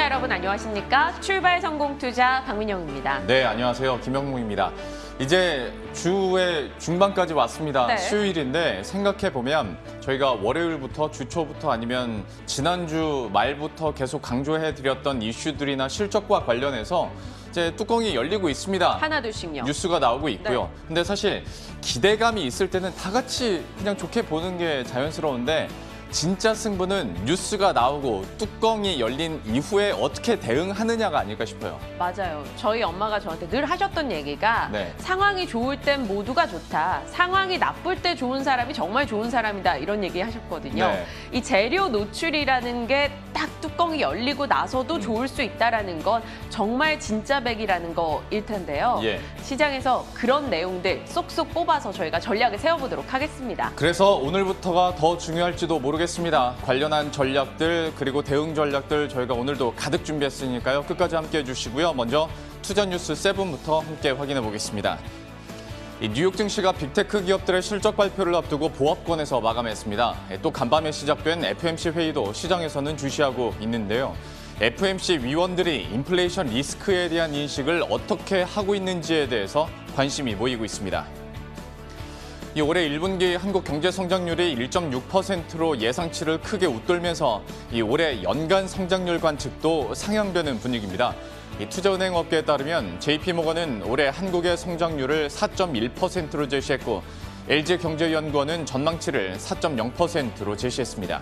여러분 안녕하십니까? 출발 성공 투자 박민영입니다. 네, 안녕하세요. 김영무입니다. 이제 주의 중반까지 왔습니다. 네. 수요일인데 생각해보면 저희가 월요일부터 주초부터 아니면 지난주 말부터 계속 강조해드렸던 이슈들이나 실적과 관련해서 이제 뚜껑이 열리고 있습니다. 하나둘씩요. 뉴스가 나오고 있고요. 네. 근데 사실 기대감이 있을 때는 다 같이 그냥 좋게 보는 게 자연스러운데 진짜 승부는 뉴스가 나오고 뚜껑이 열린 이후에 어떻게 대응하느냐가 아닐까 싶어요. 맞아요. 저희 엄마가 저한테 늘 하셨던 얘기가 네. 상황이 좋을 땐 모두가 좋다. 상황이 나쁠 때 좋은 사람이 정말 좋은 사람이다. 이런 얘기 하셨거든요. 네. 이 재료 노출이라는 게 딱 뚜껑이 열리고 나서도 좋을 수 있다는 건 정말 진짜 백이라는 거일 텐데요. 예. 시장에서 그런 내용들 쏙쏙 뽑아서 저희가 전략을 세워보도록 하겠습니다. 그래서 오늘부터가 더 중요할지도 모르겠습니다. 관련한 전략들 그리고 대응 전략들 저희가 오늘도 가득 준비했으니까요. 끝까지 함께해 주시고요. 먼저 투자뉴스 7부터 함께 확인해 보겠습니다. 뉴욕 증시가 빅테크 기업들의 실적 발표를 앞두고 보합권에서 마감했습니다. 또 간밤에 시작된 FOMC 회의도 시장에서는 주시하고 있는데요. FOMC 위원들이 인플레이션 리스크에 대한 인식을 어떻게 하고 있는지에 대해서 관심이 모이고 있습니다. 올해 1분기 한국 경제 성장률이 1.6%로 예상치를 크게 웃돌면서 올해 연간 성장률 관측도 상향되는 분위기입니다. 투자은행 업계에 따르면 JP모건은 올해 한국의 성장률을 4.1%로 제시했고 LG경제연구원은 전망치를 4.0%로 제시했습니다.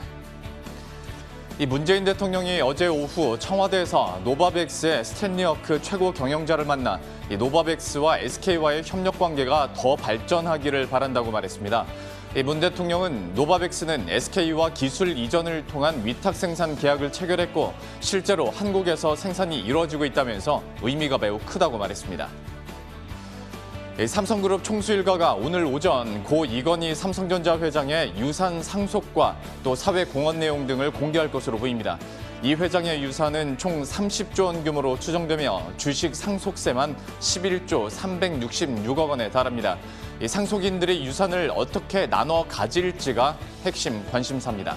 문재인 대통령이 어제 오후 청와대에서 노바백스의 스탠리 어크 최고 경영자를 만나 노바백스와 SK와의 협력 관계가 더 발전하기를 바란다고 말했습니다. 문 대통령은 노바백스는 SK와 기술 이전을 통한 위탁 생산 계약을 체결했고 실제로 한국에서 생산이 이루어지고 있다면서 의미가 매우 크다고 말했습니다. 삼성그룹 총수 일가가 오늘 오전 고 이건희 삼성전자 회장의 유산 상속과 또 사회 공헌 내용 등을 공개할 것으로 보입니다. 이 회장의 유산은 총 30조 원 규모로 추정되며 주식 상속세만 11조 366억 원에 달합니다. 상속인들의 유산을 어떻게 나눠 가질지가 핵심 관심사입니다.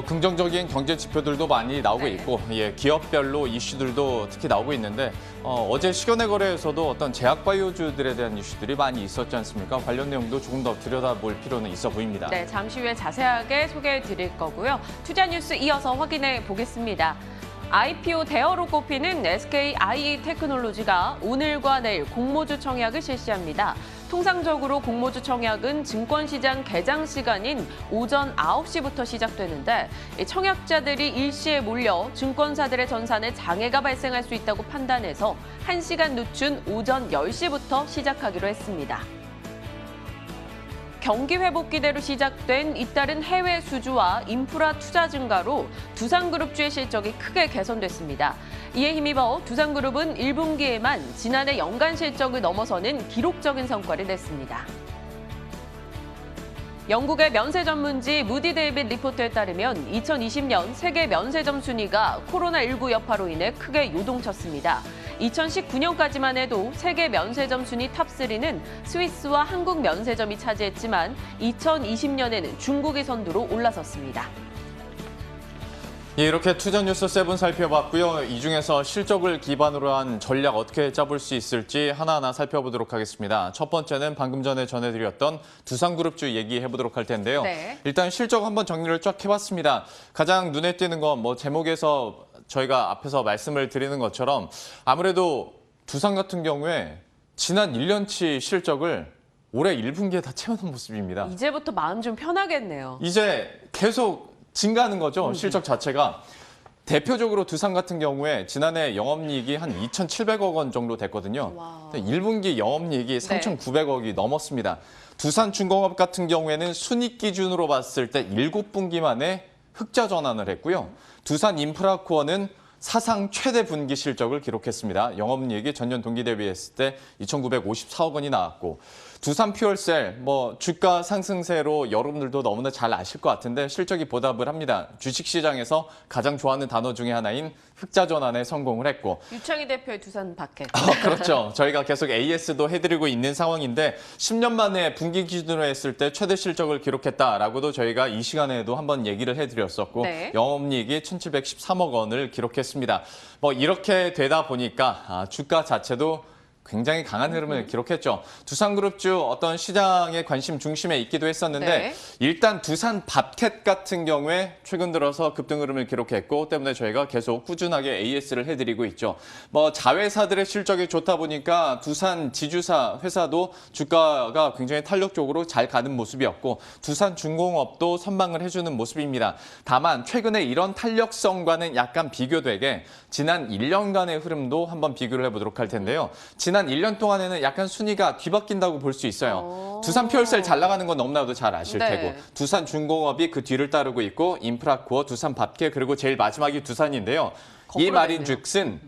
긍정적인 경제 지표들도 많이 나오고 있고 기업별로 이슈들도 특히 나오고 있는데 어제 시간의 거래에서도 어떤 제약바이오주들에 대한 이슈들이 많이 있었지 않습니까? 관련 내용도 조금 더 들여다볼 필요는 있어 보입니다. 네, 잠시 후에 자세하게 소개해 드릴 거고요. 투자 뉴스 이어서 확인해 보겠습니다. IPO 대어로 꼽히는 SK IE테크놀로지가 오늘과 내일 공모주 청약을 실시합니다. 통상적으로 공모주 청약은 증권시장 개장 시간인 오전 9시부터 시작되는데 청약자들이 일시에 몰려 증권사들의 전산에 장애가 발생할 수 있다고 판단해서 1시간 늦춘 오전 10시부터 시작하기로 했습니다. 경기 회복 기대로 시작된 잇따른 해외 수주와 인프라 투자 증가로 두산그룹주의 실적이 크게 개선됐습니다. 이에 힘입어 두산그룹은 1분기에만 지난해 연간 실적을 넘어서는 기록적인 성과를 냈습니다. 영국의 면세 전문지 무디 데이빗 리포트에 따르면 2020년 세계 면세점 순위가 코로나19 여파로 인해 크게 요동쳤습니다. 2019년까지만 해도 세계 면세점 순위 탑3는 스위스와 한국 면세점이 차지했지만 2020년에는 중국이 선두로 올라섰습니다. 이렇게 투자뉴스 7 살펴봤고요. 이 중에서 실적을 기반으로 한 전략 어떻게 짜볼 수 있을지 하나하나 살펴보도록 하겠습니다. 첫 번째는 방금 전에 전해드렸던 두산그룹주 얘기해보도록 할 텐데요. 네. 일단 실적 한번 정리를 쫙 해봤습니다. 가장 눈에 띄는 건 제목에서 저희가 앞에서 말씀을 드리는 것처럼 아무래도 두산 같은 경우에 지난 1년치 실적을 올해 1분기에 다 채워놓은 모습입니다. 이제부터 마음 좀 편하겠네요. 이제 계속 증가하는 거죠, 실적 자체가. 대표적으로 두산 같은 경우에 지난해 영업이익이 한 2,700억 원 정도 됐거든요. 와. 1분기 영업이익이 3,900억이 넘었습니다. 두산중공업 같은 경우에는 순이익 기준으로 봤을 때 7분기 만에 흑자 전환을 했고요. 두산인프라코어는 사상 최대 분기 실적을 기록했습니다. 영업이익이 전년 동기 대비했을 때 2,954억 원이 나왔고 두산 퓨얼셀 주가 상승세로 여러분들도 너무나 잘 아실 것 같은데 실적이 보답을 합니다. 주식시장에서 가장 좋아하는 단어 중에 하나인 흑자 전환에 성공을 했고 유창희 대표의 두산 바켓. 그렇죠. 저희가 계속 AS도 해드리고 있는 상황인데 10년 만에 분기 기준으로 했을 때 최대 실적을 기록했다라고도 저희가 이 시간에도 한번 얘기를 해드렸었고 네. 영업이익이 1,713억 원을 기록했습니다. 이렇게 되다 보니까 주가 자체도 굉장히 강한 흐름을 기록했죠. 두산그룹주 어떤 시장의 관심 중심에 있기도 했었는데 네. 일단 두산 밥켓 같은 경우에 최근 들어서 급등 흐름을 기록했고 때문에 저희가 계속 꾸준하게 AS를 해드리고 있죠. 자회사들의 실적이 좋다 보니까 두산 지주사 회사도 주가가 굉장히 탄력적으로 잘 가는 모습이었고 두산중공업도 선방을 해주는 모습입니다. 다만 최근에 이런 탄력성과는 약간 비교되게 지난 1년간의 흐름도 한번 비교를 해보도록 할 텐데요. 지난 1년 동안에는 약간 순위가 뒤바뀐다고 볼 수 있어요. 두산 퓨얼셀 잘 나가는 건 너무나도 잘 아실 네. 테고 두산중공업이 그 뒤를 따르고 있고 인프라코어, 두산 밥켓 그리고 제일 마지막이 두산인데요. 이 거꾸로 말인즉슨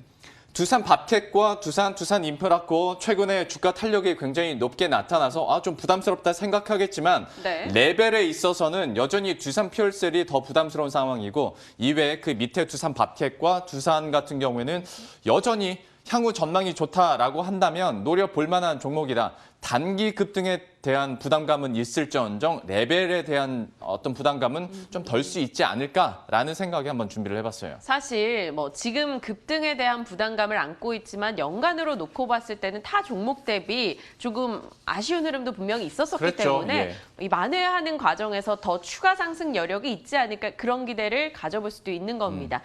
두산 밥켓과 두산 인프라코어 최근에 주가 탄력이 굉장히 높게 나타나서 좀 부담스럽다 생각하겠지만 네. 레벨에 있어서는 여전히 두산 퓨얼셀이 더 부담스러운 상황이고 이외에 그 밑에 두산 밥켓과 두산 같은 경우에는 여전히 향후 전망이 좋다라고 한다면 노려볼 만한 종목이다. 단기 급등에 대한 부담감은 있을지언정 레벨에 대한 어떤 부담감은 좀 덜 수 있지 않을까라는 생각에 한번 준비를 해봤어요. 사실 지금 급등에 대한 부담감을 안고 있지만 연간으로 놓고 봤을 때는 타 종목 대비 조금 아쉬운 흐름도 분명히 있었었기 그렇죠. 때문에 이 만회하는 과정에서 더 추가 상승 여력이 있지 않을까 그런 기대를 가져볼 수도 있는 겁니다.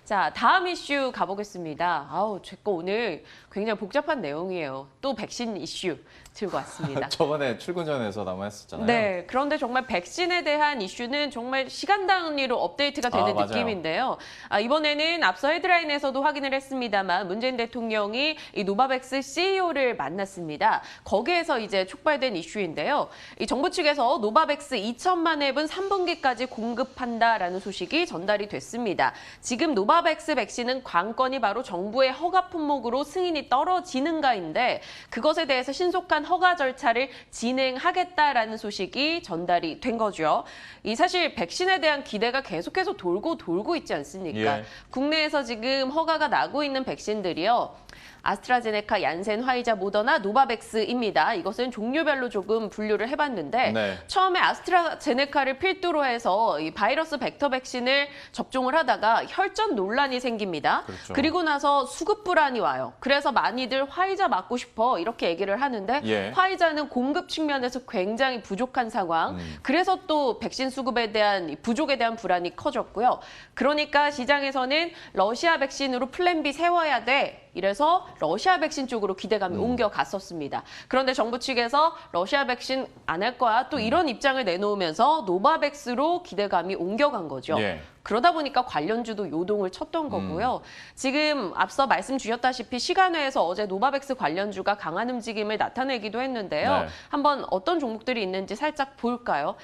자, 다음 이슈 가보겠습니다. 제 거 오늘 굉장히 복잡한 내용이에요. 또 백신 이슈 들고 왔습니다. 저번에 출근 전에서 남아있었잖아요. 네, 그런데 정말 백신에 대한 이슈는 정말 시간 단위로 업데이트가 되는 맞아요. 느낌인데요. 이번에는 앞서 헤드라인에서도 확인을 했습니다만 문재인 대통령이 이 노바백스 CEO를 만났습니다. 거기에서 이제 촉발된 이슈인데요. 이 정부 측에서 노바백스 2천만 회분 3분기까지 공급한다라는 소식이 전달이 됐습니다. 지금 노바백스 백신은 관건이 바로 정부의 허가 품목으로 승인이 떨어지는가인데 그것에 대해서 신속한 허가 절차를 진행하겠다라는 소식이 전달이 된 거죠. 이 사실 백신에 대한 기대가 계속해서 돌고 있지 않습니까? 예. 국내에서 지금 허가가 나고 있는 백신들이요. 아스트라제네카, 얀센, 화이자, 모더나, 노바백스입니다. 이것은 종류별로 조금 분류를 해봤는데 네. 처음에 아스트라제네카를 필두로 해서 이 바이러스 벡터 백신을 접종을 하다가 혈전 논란이 생깁니다. 그렇죠. 그리고 나서 수급 불안이 와요. 그래서 많이들 화이자 맞고 싶어 이렇게 얘기를 하는데 예. 화이자는 공급 측면에서 굉장히 부족한 상황. 그래서 또 백신 수급에 대한 이 부족에 대한 불안이 커졌고요. 그러니까 시장에서는 러시아 백신으로 플랜 B 세워야 돼. 이래서 러시아 백신 쪽으로 기대감이 옮겨갔었습니다. 그런데 정부 측에서 러시아 백신 안 할 거야 또 이런 입장을 내놓으면서 노바백스로 기대감이 옮겨간 거죠. 예. 그러다 보니까 관련주도 요동을 쳤던 거고요. 지금 앞서 말씀 주셨다시피 시간외에서 어제 노바백스 관련주가 강한 움직임을 나타내기도 했는데요. 네. 한번 어떤 종목들이 있는지 살짝 볼까요?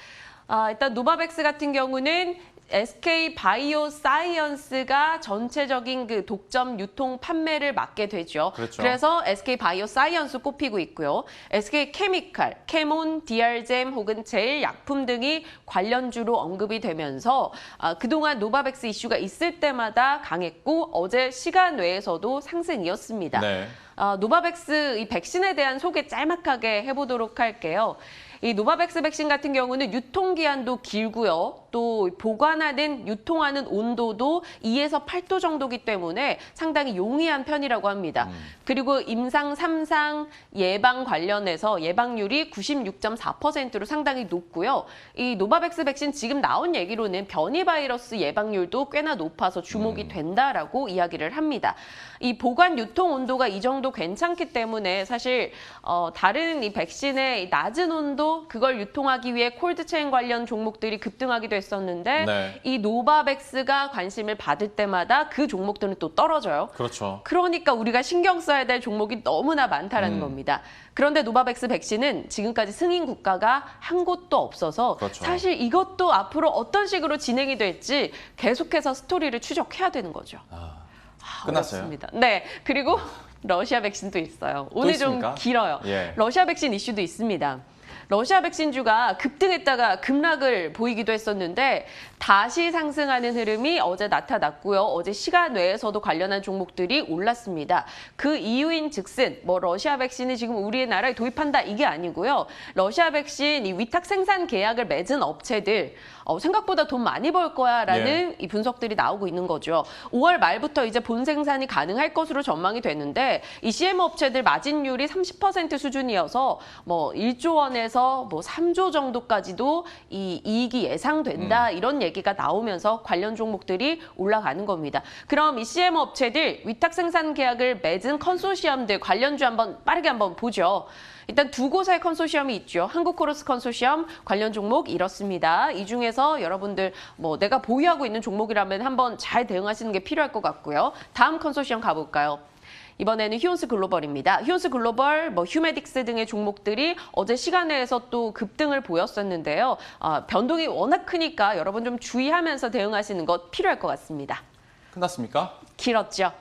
일단 노바백스 같은 경우는 SK 바이오사이언스가 전체적인 그 독점 유통 판매를 맡게 되죠. 그렇죠. 그래서 SK 바이오사이언스 꼽히고 있고요. SK 케미칼, 케몬, 디알젬 혹은 제일약품 등이 관련주로 언급이 되면서 그동안 노바백스 이슈가 있을 때마다 강했고 어제 시간 외에서도 상승이었습니다. 네. 노바백스 이 백신에 대한 소개 짤막하게 해보도록 할게요. 이 노바백스 백신 같은 경우는 유통기한도 길고요. 또 보관하는, 유통하는 온도도 2에서 8도 정도기 때문에 상당히 용이한 편이라고 합니다. 그리고 임상 3상 예방 관련해서 예방률이 96.4%로 상당히 높고요. 이 노바백스 백신 지금 나온 얘기로는 변이 바이러스 예방률도 꽤나 높아서 주목이 된다라고 이야기를 합니다. 이 보관 유통 온도가 이 정도 괜찮기 때문에 사실 다른 이 백신의 낮은 온도 그걸 유통하기 위해 콜드체인 관련 종목들이 급등하기도 했었는데 네. 이 노바백스가 관심을 받을 때마다 그 종목들은 또 떨어져요. 그렇죠. 그러니까 우리가 신경 써야 될 종목이 너무나 많다라는 겁니다. 그런데 노바백스 백신은 지금까지 승인 국가가 한 곳도 없어서 그렇죠. 사실 이것도 앞으로 어떤 식으로 진행이 될지 계속해서 스토리를 추적해야 되는 거죠. 끝났어요? 어렵습니다. 네, 그리고 러시아 백신도 있어요. 오늘 좀 있습니까? 길어요. 예. 러시아 백신 이슈도 있습니다. 러시아 백신주가 급등했다가 급락을 보이기도 했었는데 다시 상승하는 흐름이 어제 나타났고요. 어제 시간 외에서도 관련한 종목들이 올랐습니다. 그 이유인 즉슨 러시아 백신이 지금 우리나라에 도입한다 이게 아니고요. 러시아 백신 이 위탁 생산 계약을 맺은 업체들 생각보다 돈 많이 벌 거야라는 이 분석들이 나오고 있는 거죠. 5월 말부터 이제 본 생산이 가능할 것으로 전망이 되는데 이 CM 업체들 마진율이 30% 수준이어서 1조 원에서 3조 정도까지도 이 이익이 예상된다 이런 얘기가 나오면서 관련 종목들이 올라가는 겁니다. 그럼 이 CM 업체들 위탁 생산 계약을 맺은 컨소시엄들 관련주 빠르게 한번 보죠. 일단 두 곳의 컨소시엄이 있죠. 한국코러스 컨소시엄 관련 종목 이렇습니다. 이 중에서 여러분들 내가 보유하고 있는 종목이라면 한번 잘 대응하시는 게 필요할 것 같고요. 다음 컨소시엄 가볼까요? 이번에는 휴온스 글로벌입니다. 휴온스 글로벌, 휴메딕스 등의 종목들이 어제 시간에서 또 급등을 보였었는데요. 변동이 워낙 크니까 여러분 좀 주의하면서 대응하시는 것 필요할 것 같습니다. 끝났습니까? 길었죠.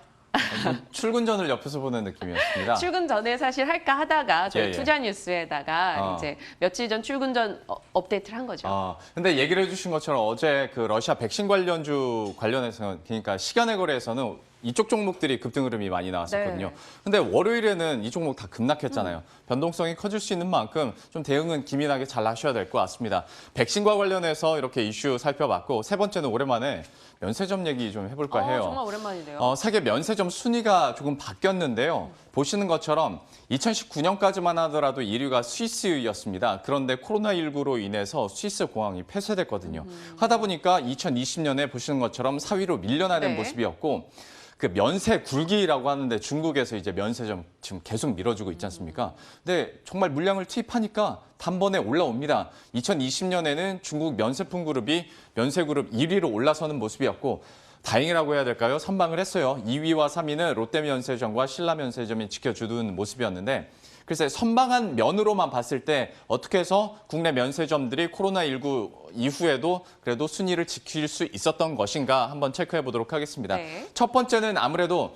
출근 전을 옆에서 보는 느낌이었습니다. 출근 전에 사실 할까 하다가 저희 예. 투자뉴스에다가 이제 며칠 전 출근 전 업데이트를 한 거죠. 근데 얘기를 해주신 것처럼 어제 그 러시아 백신 관련주 관련해서 그러니까 시간의 거래에서는 이쪽 종목들이 급등 흐름이 많이 나왔었거든요. 네. 근데 월요일에는 이 종목 다 급락했잖아요. 변동성이 커질 수 있는 만큼 좀 대응은 기민하게 잘 하셔야 될 것 같습니다. 백신과 관련해서 이렇게 이슈 살펴봤고 세 번째는 오랜만에 면세점 얘기 좀 해볼까 해요. 정말 오랜만이네요. 세계 면세점 순위가 조금 바뀌었는데요. 보시는 것처럼 2019년까지만 하더라도 1위가 스위스였습니다. 그런데 코로나19로 인해서 스위스 공항이 폐쇄됐거든요. 하다 보니까 2020년에 보시는 것처럼 4위로 밀려나는 네. 모습이었고 그 면세 굴기라고 하는데 중국에서 이제 면세점 지금 계속 밀어주고 있지 않습니까? 근데 정말 물량을 투입하니까 단번에 올라옵니다. 2020년에는 중국 면세품 그룹이 면세그룹 1위로 올라서는 모습이었고 다행이라고 해야 될까요? 선방을 했어요. 2위와 3위는 롯데면세점과 신라면세점이 지켜주는 모습이었는데 글쎄 선방한 면으로만 봤을 때 어떻게 해서 국내 면세점들이 코로나19 이후에도 그래도 순위를 지킬 수 있었던 것인가 한번 체크해 보도록 하겠습니다. 네. 첫 번째는 아무래도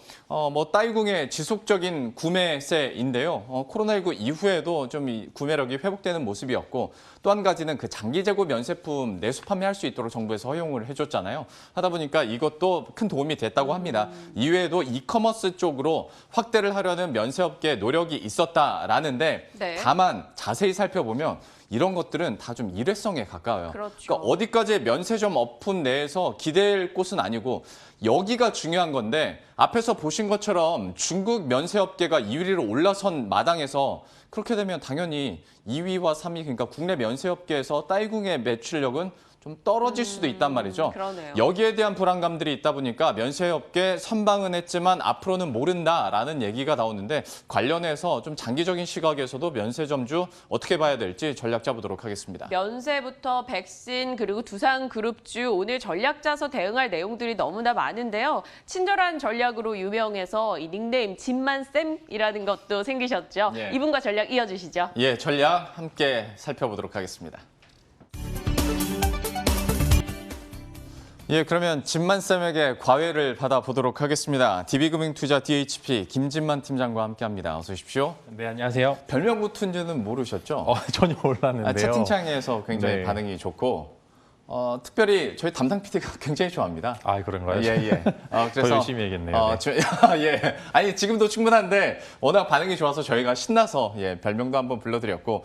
따이궁의 지속적인 구매세인데요. 코로나19 이후에도 좀 이 구매력이 회복되는 모습이었고 또 한 가지는 그 장기 재고 면세품 내수 판매할 수 있도록 정부에서 허용을 해줬잖아요. 하다 보니까 이것도 큰 도움이 됐다고 합니다. 이외에도 이커머스 쪽으로 확대를 하려는 면세업계의 노력이 있었다라는데 네. 다만 자세히 살펴보면 이런 것들은 다 좀 일회성에 가까워요. 그렇죠. 그러니까 어디까지 면세점 오픈 내에서 기댈 곳은 아니고 여기가 중요한 건데 앞에서 보신 것처럼 중국 면세업계가 2위로 올라선 마당에서 그렇게 되면 당연히 2위와 3위 그러니까 국내 면세업계에서 따이궁의 매출력은 좀 떨어질 수도 있단 말이죠. 그러네요. 여기에 대한 불안감들이 있다 보니까 면세업계 선방은 했지만 앞으로는 모른다라는 얘기가 나오는데 관련해서 좀 장기적인 시각에서도 면세점주 어떻게 봐야 될지 전략 짜보도록 하겠습니다. 면세부터 백신 그리고 두산그룹주 오늘 전략 짜서 대응할 내용들이 너무나 많은데요. 친절한 전략으로 유명해서 이 닉네임 진만쌤이라는 것도 생기셨죠. 예. 이분과 전략 이어주시죠. 예, 전략 함께 살펴보도록 하겠습니다. 예, 그러면 진만쌤에게 과외를 받아보도록 하겠습니다. DB금융투자 DHP 김진만 팀장과 함께합니다. 어서 오십시오. 네, 안녕하세요. 별명 붙은지는 모르셨죠? 전혀 몰랐는데요. 채팅창에서 굉장히 네. 반응이 좋고 특별히 저희 담당 PD가 굉장히 좋아합니다. 아, 그런가요? 예. 더 열심히 해야겠네요. 네. 예. 아니, 지금도 충분한데 워낙 반응이 좋아서 저희가 신나서 별명도 한번 불러드렸고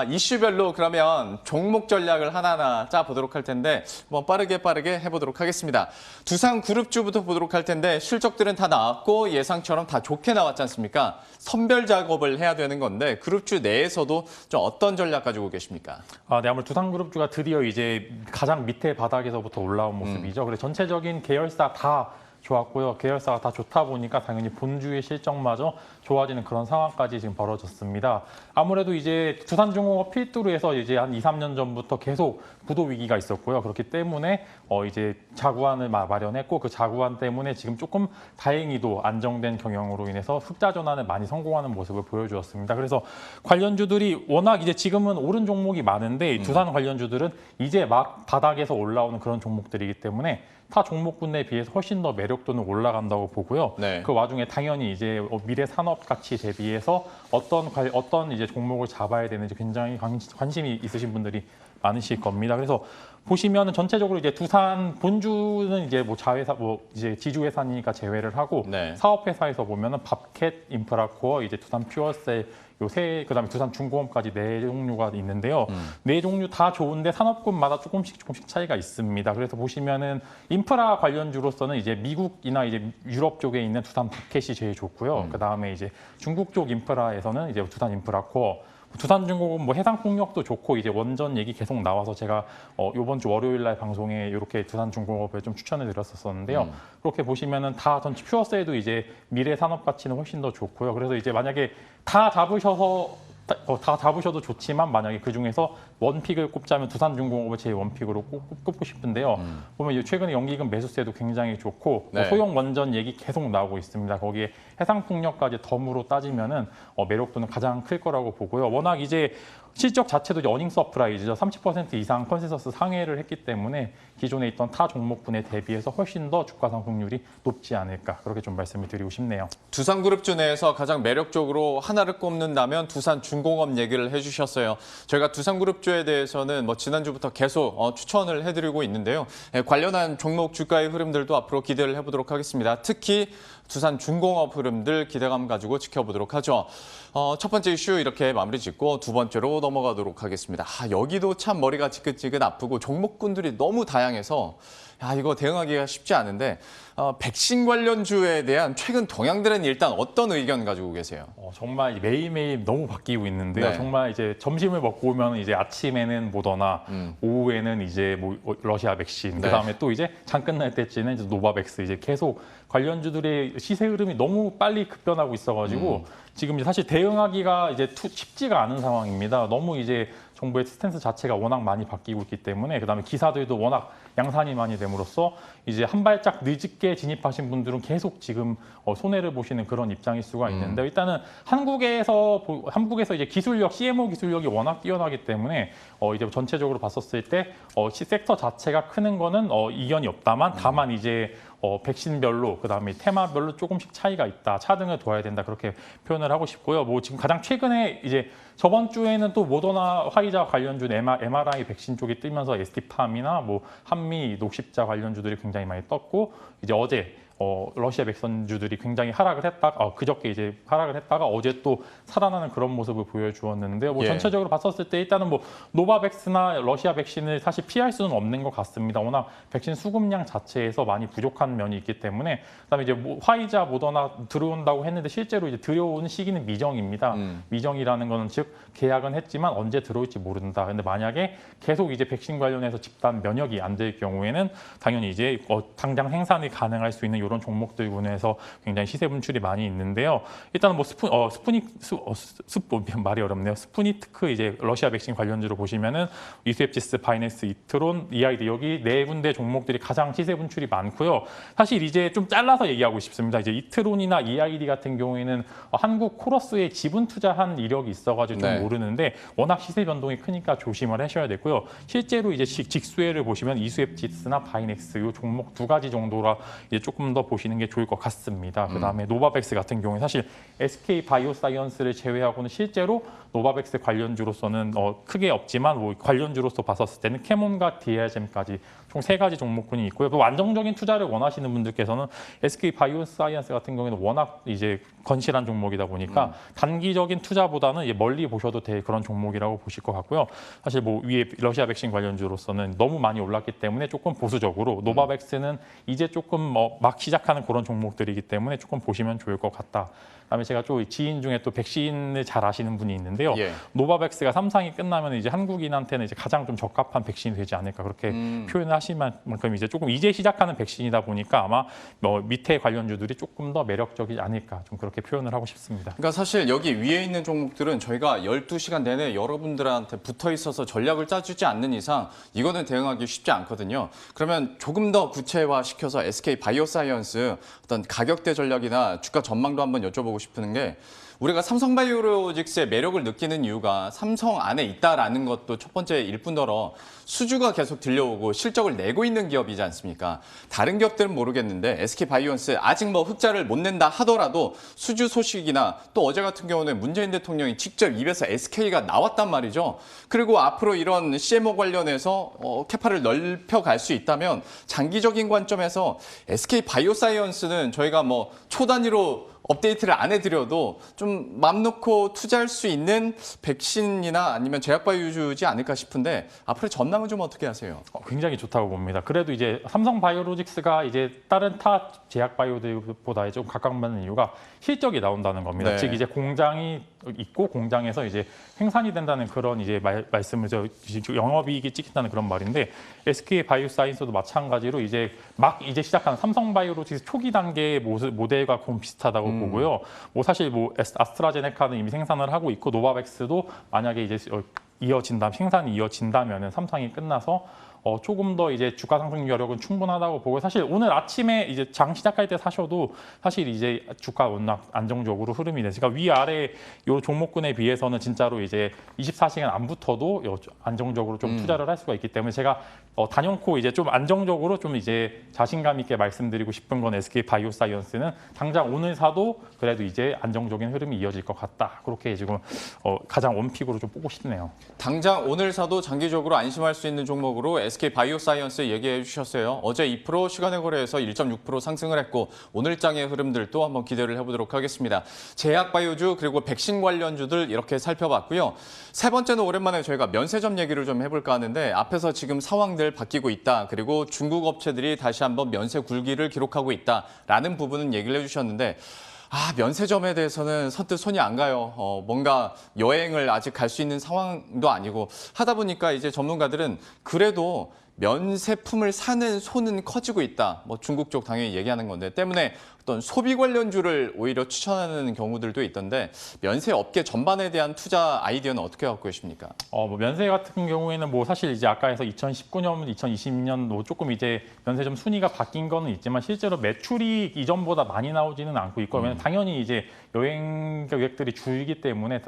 이슈별로 그러면 종목 전략을 하나하나 짜보도록 할 텐데 빠르게 해보도록 하겠습니다. 두산그룹주부터 보도록 할 텐데 실적들은 다 나왔고 예상처럼 다 좋게 나왔지 않습니까? 선별 작업을 해야 되는 건데 그룹주 내에서도 좀 어떤 전략 가지고 계십니까? 네, 아무래도 두산그룹주가 드디어 이제 가장 밑에 바닥에서부터 올라온 모습이죠. 그래서 전체적인 계열사 다 좋았고요. 계열사가 다 좋다 보니까 당연히 본주의 실적마저 좋아지는 그런 상황까지 지금 벌어졌습니다. 아무래도 이제 두산중공업 필두로에서 이제 한 2, 3년 전부터 계속 부도 위기가 있었고요. 그렇기 때문에 이제 자구안을 마련했고 그 자구안 때문에 지금 조금 다행히도 안정된 경영으로 인해서 흑자 전환을 많이 성공하는 모습을 보여주었습니다. 그래서 관련주들이 워낙 이제 지금은 오른 종목이 많은데 두산 관련주들은 이제 막 바닥에서 올라오는 그런 종목들이기 때문에 타 종목군에 비해서 훨씬 더 매력 매력도는 올라간다고 보고요. 네. 그 와중에 당연히 이제 미래 산업 가치 대비해서 어떤 이제 종목을 잡아야 되는지 굉장히 관심이 있으신 분들이 많으실 겁니다. 그래서 보시면은 전체적으로 이제 두산 본주는 이제 뭐 자회사 이제 지주회사니까 제외를 하고 네. 사업회사에서 보면은 밥캣, 인프라코어, 이제 두산 퓨어셀 요새 그다음에 두산 중공업까지 네 종류가 있는데요. 네 종류 다 좋은데 산업군마다 조금씩 차이가 있습니다. 그래서 보시면은 인프라 관련주로서는 이제 미국이나 이제 유럽 쪽에 있는 두산 밥캣이 제일 좋고요. 그다음에 이제 중국 쪽 인프라에서는 이제 두산 인프라코어, 두산중공업 뭐 해상폭력도 좋고 이제 원전 얘기 계속 나와서 제가 이번 주 월요일 날 방송에 이렇게 두산중공업을 좀 추천해 드렸었는데요. 그렇게 보시면은 다 전체 퓨어셀도 이제 미래 산업 가치는 훨씬 더 좋고요. 그래서 이제 만약에 다 잡으셔도 좋지만 만약에 그 중에서 원픽을 꼽자면 두산중공업을 제일 원픽으로 꼽고 싶은데요. 보면 이제 최근에 연기금 매수세도 굉장히 좋고 네. 소형 원전 얘기 계속 나오고 있습니다. 거기에 해상풍력까지 덤으로 따지면은 매력도는 가장 클 거라고 보고요. 워낙 이제 실적 자체도 이제 어닝 서프라이즈죠. 30% 이상 컨센서스 상회를 했기 때문에 기존에 있던 타 종목군에 대비해서 훨씬 더 주가 상승률이 높지 않을까 그렇게 좀 말씀을 드리고 싶네요. 두산그룹주 내에서 가장 매력적으로 하나를 꼽는다면 두산중공업 얘기를 해주셨어요. 저희가 두산그룹주에 대해서는 뭐 지난주부터 계속 추천을 해드리고 있는데요. 관련한 종목 주가의 흐름들도 앞으로 기대를 해보도록 하겠습니다. 특히 두산중공업 흐름들 기대감 가지고 지켜보도록 하죠. 첫 번째 이슈 이렇게 마무리 짓고 두 번째로 넘어가도록 하겠습니다. 여기도 참 머리가 지긋지긋 아프고 종목군들이 너무 다양해서 이거 대응하기가 쉽지 않은데 백신 관련주에 대한 최근 동향들은 일단 어떤 의견 가지고 계세요? 정말 매일매일 너무 바뀌고 있는데요. 네. 정말 이제 점심을 먹고 오면 이제 아침에는 모더나, 오후에는 이제 뭐 러시아 백신, 네. 그다음에 또 이제 장 끝날 때쯤에는 이제 노바백스 이제 계속 관련주들의 시세 흐름이 너무 빨리 급변하고 있어가지고 지금 이제 사실 대응하기가 이제 쉽지가 않은 상황입니다. 너무 이제 정부의 스탠스 자체가 워낙 많이 바뀌고 있기 때문에 그다음에 기사들도 워낙 양산이 많이 됨으로써 이제 한 발짝 늦게 진입하신 분들은 계속 지금 손해를 보시는 그런 입장일 수가 있는데 일단은 한국에서 이제 기술력, CMO 기술력이 워낙 뛰어나기 때문에 이제 전체적으로 봤었을 때 섹터 자체가 크는 거는 이견이 없다만 다만 이제 백신별로 그다음에 테마별로 조금씩 차이가 있다. 차등을 둬야 된다. 그렇게 표현을 하고 싶고요. 뭐 지금 가장 최근에 이제 저번 주에는 또 모더나 화이자 관련주 mRNA 백신 쪽이 뜨면서 ST팜이나 뭐 한미 녹십자 관련주들이 굉장히 많이 떴고 이제 어제 러시아 백선주들이 굉장히 하락을 했다가 그저께 이제 하락을 했다가 어제 또 살아나는 그런 모습을 보여주었는데요. 뭐 예. 전체적으로 봤었을 때 일단은 뭐 노바백스나 러시아 백신을 사실 피할 수는 없는 것 같습니다. 워낙 백신 수급량 자체에서 많이 부족한 면이 있기 때문에 그다음에 이제 화이자, 모더나 들어온다고 했는데 실제로 이제 들어오는 시기는 미정입니다. 미정이라는 거는 즉 계약은 했지만 언제 들어올지 모른다. 근데 만약에 계속 이제 백신 관련해서 집단 면역이 안 될 경우에는 당연히 이제 당장 생산이 가능할 수 있는 이런 종목들 군에서 굉장히 시세 분출이 많이 있는데요. 일단은 뭐 말이 어렵네요. 스푸니트크 이제 러시아 백신 관련주로 보시면은 이수앱지스, 바이낸스, 이트론, EID 여기 네 군데 종목들이 가장 시세 분출이 많고요. 사실 이제 좀 잘라서 얘기하고 싶습니다. 이제 이트론이나 EID 같은 경우에는 한국 코러스에 지분 투자한 이력이 있어가지고 좀 네. 모르는데 워낙 시세 변동이 크니까 조심을 하셔야 되고요. 실제로 이제 직수혜를 보시면 이수앱지스나 바이넥스 이 종목 두 가지 정도라 이제 조금 더 보시는 게 좋을 것 같습니다. 그다음에 노바백스 같은 경우에 사실 SK 바이오사이언스를 제외하고는 실제로 노바백스 관련주로서는 크게 없지만 뭐 관련주로서 봤었을 때는 캐몬과 디아젬까지 총 세 가지 종목군이 있고요. 또 안정적인 투자를 원하시는 분들께서는 SK 바이오사이언스 같은 경우에는 워낙 이제 건실한 종목이다 보니까 단기적인 투자보다는 이제 멀리 보셔도 될 그런 종목이라고 보실 것 같고요. 사실 뭐 위에 러시아 백신 관련주로서는 너무 많이 올랐기 때문에 조금 보수적으로 노바백스는 이제 조금 막 시작하는 그런 종목들이기 때문에 조금 보시면 좋을 것 같다. 그다음에 제가 또 지인 중에 또 백신을 잘 아시는 분이 있는데요. 예. 노바백스가 3상이 끝나면 이제 한국인한테는 이제 가장 좀 적합한 백신이 되지 않을까 그렇게 표현을 하시면 만큼 이제 조금 이제 시작하는 백신이다 보니까 아마 밑에 관련주들이 조금 더 매력적이지 않을까 좀 그렇게 표현을 하고 싶습니다. 그러니까 사실 여기 위에 있는 종목들은 저희가 12시간 내내 여러분들한테 붙어 있어서 전략을 짜주지 않는 이상 이거는 대응하기 쉽지 않거든요. 그러면 조금 더 구체화시켜서 SK 바이오사이언스 어떤 가격대 전략이나 주가 전망도 한번 여쭤보고 싶은 게 우리가 삼성바이오로직스의 매력을 느끼는 이유가 삼성 안에 있다라는 것도 첫 번째일 뿐더러 수주가 계속 들려오고 실적을 내고 있는 기업이지 않습니까? 다른 기업들은 모르겠는데 SK바이오언스 아직 뭐 흑자를 못 낸다 하더라도 수주 소식이나 또 어제 같은 경우는 문재인 대통령이 직접 입에서 SK가 나왔단 말이죠. 그리고 앞으로 이런 CMO 관련해서 캐파를 넓혀갈 수 있다면 장기적인 관점에서 SK바이오사이언스는 저희가 뭐 초단위로 업데이트를 안 해드려도 좀 맘 놓고 투자할 수 있는 백신이나 아니면 제약바이오주지 않을까 싶은데 앞으로 전망은 좀 어떻게 하세요? 굉장히 좋다고 봅니다. 그래도 이제 삼성바이오로직스가 이제 다른 타 제약바이오들보다 좀 각광받는 이유가 실적이 나온다는 겁니다. 네. 즉 이제 공장이 있고 공장에서 이제 생산이 된다는 그런 이제 말씀을 영업이익이 찍힌다는 그런 말인데 SK바이오사이언스도 마찬가지로 이제 막 이제 시작하는 삼성바이오로직스 초기 단계의 모델과 좀 비슷하다고 보고요. 뭐 사실 뭐 아스트라제네카는 이미 생산을 하고 있고 노바백스도 만약에 이제 생산이 이어진다면은 삼성이 끝나서 조금 더 이제 주가 상승 여력은 충분하다고 보고 사실 오늘 아침에 이제 장 시작할 때 사셔도 사실 이제 주가 워낙 안정적으로 흐름이 되니까 위아래 요 종목군에 비해서는 진짜로 이제 24시간 안 붙어도 안정적으로 좀 투자를 할 수가 있기 때문에 제가 단연코 이제 좀 안정적으로 좀 이제 자신감 있게 말씀드리고 싶은 건 SK바이오사이언스는 당장 오늘 사도 그래도 이제 안정적인 흐름이 이어질 것 같다. 그렇게 지금 가장 원픽으로 좀 뽑고 싶네요. 당장 오늘 사도 장기적으로 안심할 수 있는 종목으로 SK바이오사이언스 얘기해 주셨어요. 어제 2% 시간의 거래에서 1.6% 상승을 했고 오늘 장의 흐름들도 한번 기대를 해보도록 하겠습니다. 제약바이오주 그리고 백신 관련주들 이렇게 살펴봤고요. 세 번째는 오랜만에 저희가 면세점 얘기를 좀 해볼까 하는데 앞에서 지금 상황들 바뀌고 있다. 그리고 중국 업체들이 다시 한번 면세 굴기를 기록하고 있다라는 부분은 얘기를 해주셨는데 면세점에 대해서는 선뜻 손이 안 가요. 뭔가 여행을 아직 갈 수 있는 상황도 아니고 하다 보니까 이제 전문가들은 그래도 면세품을 사는 손은 커지고 있다. 뭐 중국 쪽 당연히 얘기하는 건데 때문에 어떤 소비 관련주를 오히려 추천하는 경우들도 있던데 면세 업계 전반에 대한 투자 아이디어는 어떻게 갖고 계십니까? 뭐 면세 같은 경우에는 뭐 사실 이제 아까 해서 2019년, 2020년 뭐 조금 이제 면세점 순위가 바뀐 거는 있지만 실제로 매출이 이전보다 많이 나오지는 않고 있고 왜냐면 당연히 이제 여행 객들이 줄기 때문에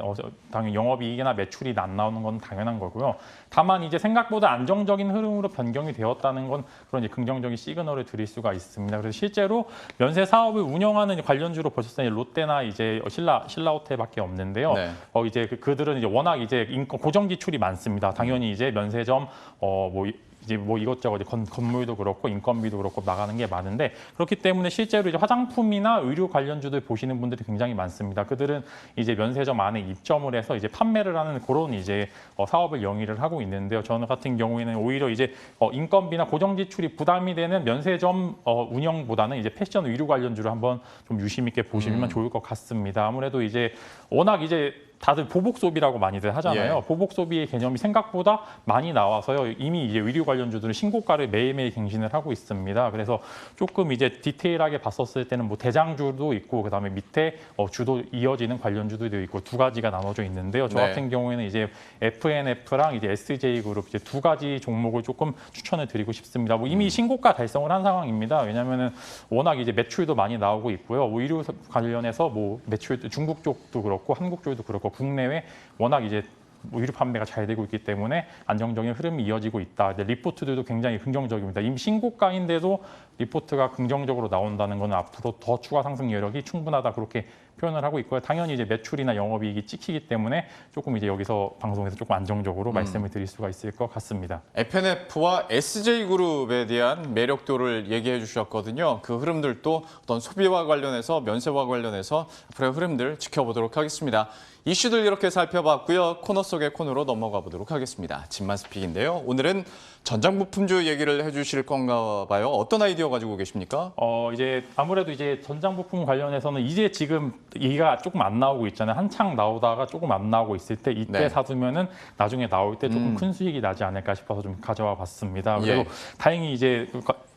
당연히 영업이익이나 매출이 안 나오는 건 당연한 거고요. 다만 이제 생각보다 안정적인 흐름으로 변경이 되었다는 건 그런 이제 긍정적인 시그널을 드릴 수가 있습니다. 그래서 실제로 면세 사업을 운영하는 관련주로 보셨을 때 롯데나 이제 신라호텔밖에 없는데요. 네. 이제 그들은 이제 워낙 이제 고정 지출이 많습니다. 당연히 이제 면세점 뭐 이것저것 이제 건물도 그렇고 인건비도 그렇고 나가는 게 많은데 그렇기 때문에 실제로 이제 화장품이나 의류 관련주들 보시는 분들이 굉장히 많습니다. 그들은 이제 면세점 안에 입점을 해서 이제 판매를 하는 그런 이제 사업을 영위를 하고 있는데요. 저는 같은 경우에는 오히려 이제 인건비나 고정 지출이 부담이 되는 면세점 운영보다는 이제 패션 의류 관련주를 한번 좀 유심 있게 보시면 좋을 것 같습니다. 아무래도 이제 워낙 이제 다들 보복 소비라고 많이들 하잖아요. 예. 보복 소비의 개념이 생각보다 많이 나와서요. 이미 이제 의류 관련주들은 신고가를 매일매일 갱신을 하고 있습니다. 그래서 조금 이제 디테일하게 봤었을 때는 뭐 대장주도 있고 그다음에 밑에 주도 이어지는 관련주도 있고 두 가지가 나눠져 있는데요. 저 네. 같은 경우에는 이제 FNF랑 이제 SJ그룹 이제 두 가지 종목을 조금 추천을 드리고 싶습니다. 뭐 이미 신고가 달성을 한 상황입니다. 왜냐하면은 워낙 이제 매출도 많이 나오고 있고요. 뭐 의류 관련해서 뭐 매출 중국 쪽도 그렇고 한국 쪽도 그렇고 국내외 워낙 이제 의류 판매가 잘 되고 있기 때문에 안정적인 흐름이 이어지고 있다. 리포트들도 굉장히 긍정적입니다. 이미 신고가인데도 리포트가 긍정적으로 나온다는 것은 앞으로 더 추가 상승 여력이 충분하다 그렇게 표현을 하고 있고요. 당연히 이제 매출이나 영업이익이 찍히기 때문에 조금 이제 여기서 방송에서 조금 안정적으로 말씀을 드릴 수가 있을 것 같습니다. FNF와 SJ그룹에 대한 매력도를 얘기해 주셨거든요. 그 흐름들도 어떤 소비와 관련해서 면세와 관련해서 앞으로의 흐름들 지켜보도록 하겠습니다. 이슈들 이렇게 살펴봤고요. 코너 속의 코너로 넘어가 보도록 하겠습니다. 진만스픽인데요. 오늘은 전장부품주 얘기를 해주실 건가 봐요. 어떤 아이디어 가지고 계십니까? 이제 아무래도 이제 전장부품 관련해서는 이제 지금 얘기가 조금 안 나오고 있잖아요. 한창 나오다가 조금 안 나오고 있을 때 이때 네. 사두면은 나중에 나올 때 조금 큰 수익이 나지 않을까 싶어서 좀 가져와 봤습니다. 그리고 예. 다행히 이제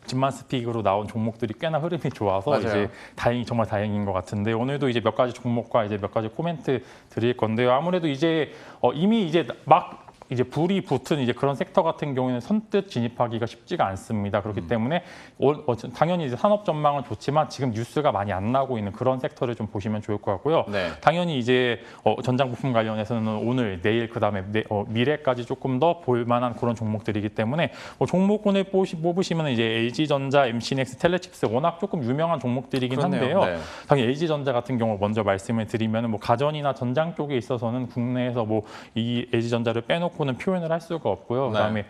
진만스픽으로 나온 종목들이 꽤나 흐름이 좋아서 맞아요. 이제 정말 다행인 것 같은데 오늘도 이제 몇 가지 종목과 이제 몇 가지 코멘트 드릴 건데요. 아무래도 이제 이미 이제 막 이제 불이 붙은 이제 그런 섹터 같은 경우에는 선뜻 진입하기가 쉽지가 않습니다. 그렇기 때문에 당연히 이제 산업 전망은 좋지만 지금 뉴스가 많이 안 나오고 있는 그런 섹터를 좀 보시면 좋을 것 같고요. 네. 당연히 이제 전장 부품 관련해서는 오늘, 내일, 그다음에 미래까지 조금 더 볼만한 그런 종목들이기 때문에 종목군을 뽑으시면 이제 LG전자, MC넥스, 텔레칩스 워낙 조금 유명한 종목들이긴 그렇네요. 한데요. 네. 당연히 LG전자 같은 경우 먼저 말씀을 드리면 뭐 가전이나 전장 쪽에 있어서는 국내에서 뭐 이 LG전자를 빼놓고는 표현을 할 수가 없고요. 그다음에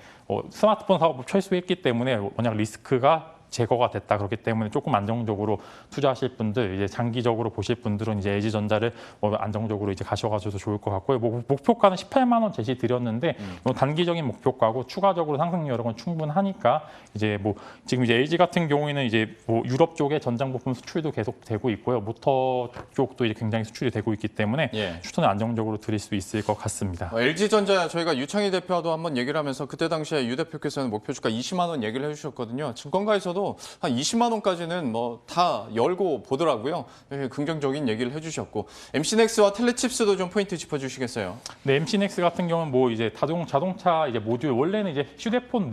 스마트폰 사업을 철수했기 때문에 워낙 리스크가 제거가 됐다. 그렇기 때문에 조금 안정적으로 투자하실 분들, 이제 장기적으로 보실 분들은 이제 LG전자를 안정적으로 이제 가셔가지고 좋을 것 같고요. 목표가는 18만 원 제시 드렸는데 단기적인 목표가고 추가적으로 상승 여력은 충분하니까 이제 지금 이제 LG 같은 경우에는 이제 유럽 쪽에 전장 부품 수출도 계속 되고 있고요. 모터 쪽도 이제 굉장히 수출이 되고 있기 때문에 추천을 안정적으로 드릴 수 있을 것 같습니다. LG전자 저희가 유창희 대표와도 한번 얘기를 하면서 그때 당시에 유 대표께서는 목표 주가 20만 원 얘기를 해주셨거든요. 증권가에서도 한 20만 원까지는 뭐 다 열고 보더라고요. 긍정적인 얘기를 해주셨고 MC넥스와 텔레칩스도 좀 포인트 짚어주시겠어요? 네, MC넥스 같은 경우는 뭐 이제 자동차 이제 모듈 원래는 이제 휴대폰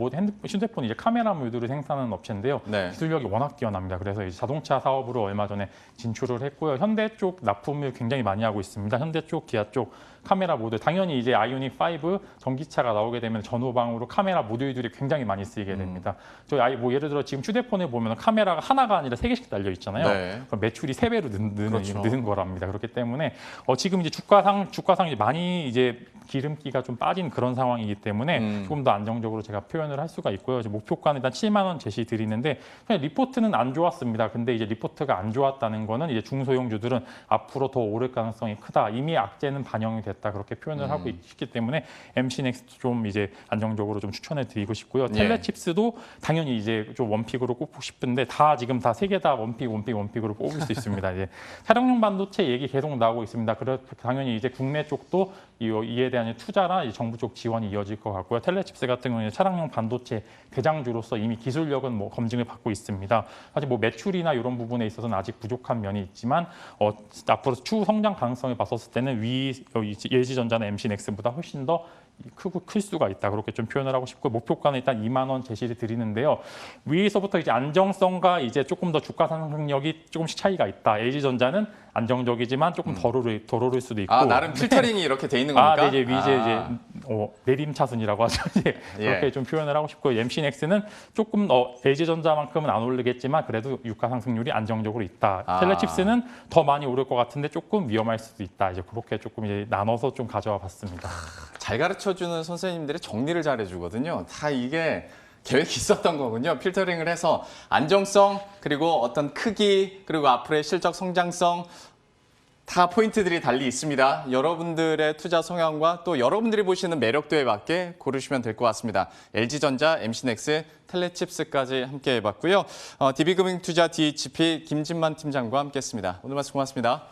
이제 카메라 모듈을 생산하는 업체인데요. 네. 기술력이 워낙 뛰어납니다. 그래서 이제 자동차 사업으로 얼마 전에 진출을 했고요. 현대 쪽 납품을 굉장히 많이 하고 있습니다. 현대 쪽, 기아 쪽 카메라 모듈, 당연히 이제 아이오닉 5 전기차가 나오게 되면 전후방으로 카메라 모듈들이 굉장히 많이 쓰이게 됩니다. 저희 예를 들어 지금 휴대폰에 보면 카메라가 하나가 아니라 3개씩 달려 있잖아요. 네. 그럼 매출이 3배로 그렇죠. 느는 거랍니다. 그렇기 때문에 지금 이제 주가상 이제 많이 이제 기름기가 좀 빠진 그런 상황이기 때문에 조금 더 안정적으로 제가 표현을 할 수가 있고요. 이제 목표가는 일단 7만 원 제시 드리는데 그냥 리포트는 안 좋았습니다. 근데 이제 리포트가 안 좋았다는 거는 이제 중소형주들은 앞으로 더 오를 가능성이 크다. 이미 악재는 반영이 됐다. 그렇게 표현을 하고 있기 때문에 MC넥스도 좀 이제 안정적으로 좀 추천을 드리고 싶고요. 텔레칩스도 당연히 이제 좀 원픽으로 꼽고 싶은데 지금 다 세 개 다 원픽으로 뽑을 수 있습니다. 이제 차량용 반도체 얘기 계속 나오고 있습니다. 그래서 당연히 이제 국내 쪽도 이에 대한 투자나 정부 쪽 지원이 이어질 것 같고요. 텔레칩스 같은 경우는 차량용 반도체 대장주로서 이미 기술력은 검증을 받고 있습니다. 사실 매출이나 이런 부분에 있어서는 아직 부족한 면이 있지만 앞으로 추후 성장 가능성을 봤었을 때는 LG전자나 MC넥스보다 훨씬 더 클 수가 있다. 그렇게 좀 표현을 하고 싶고 목표가는 일단 2만 원 제시를 드리는데요. 위에서부터 이제 안정성과 이제 조금 더 주가 상승력이 조금씩 차이가 있다. LG전자는 안정적이지만 조금 덜 오를 수도 있고. 나름 필터링이 이렇게 돼 있는 겁니까? 네, 이제 내림차순이라고 하죠. 이제 그렇게 좀 표현을 하고 싶고 MC넥스는 조금 LG전자만큼은 안 오르겠지만 그래도 유가 상승률이 안정적으로 있다. 텔레칩스는 더 많이 오를 것 같은데 조금 위험할 수도 있다. 이제 그렇게 조금 이제 나눠서 좀 가져와 봤습니다. 잘 가르쳐주는 선생님들이 정리를 잘 해주거든요. 다 이게 계획이 있었던 거군요. 필터링을 해서 안정성, 그리고 어떤 크기, 그리고 앞으로의 실적 성장성 다 포인트들이 달리 있습니다. 여러분들의 투자 성향과 또 여러분들이 보시는 매력도에 맞게 고르시면 될 것 같습니다. LG전자, MC넥스, 텔레칩스까지 함께 해봤고요. DB금융투자 DHP 김진만 팀장과 함께했습니다. 오늘 말씀 고맙습니다.